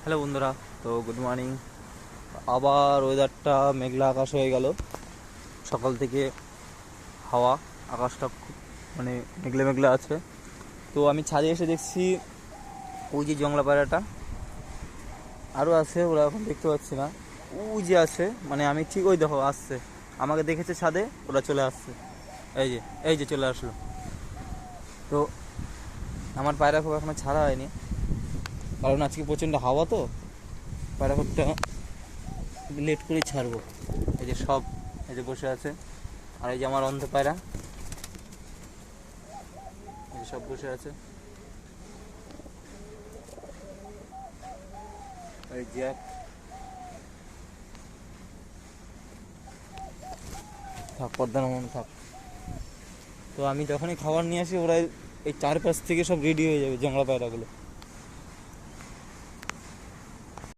Hello বন্ধুরা, তো good morning. আবার ওয়েদারটা মেঘলা আকাশ হয়ে গেল। সকাল থেকে হাওয়া, আকাশটা খুব মেঘলা মেঘলা আছে। তো আমি ছাদে এসে দেখছি ওই যে জংলা পায়রাটা আরও আছে, ওরা এখন দেখতে পাচ্ছি না। ওই যে আছে, আমি ঠিক ওই দেখো আসছে, আমাকে দেখেছে ছাদে, ওরা চলে আসছে। এই যে এই যে চলে আসলো। তো আমার পায়রা খুব এখনো ছাড়া হয়নি, কারণ আজকে প্রচণ্ড হাওয়া, তো পায়রা খুবটা লেট করে ছাড়বো। এই যে সব এই যে বসে আছে, আর এই যে আমার অন্ধ পায়রা, এই যে সব বসে আছে। এই যে থাক, পর্দা নামানো থাক। তো আমি যখনই খাবার নিয়ে আসি, ওরা এই চারপাশ থেকে সব রেডি হয়ে যাবে জংলা পায়রাগুলো।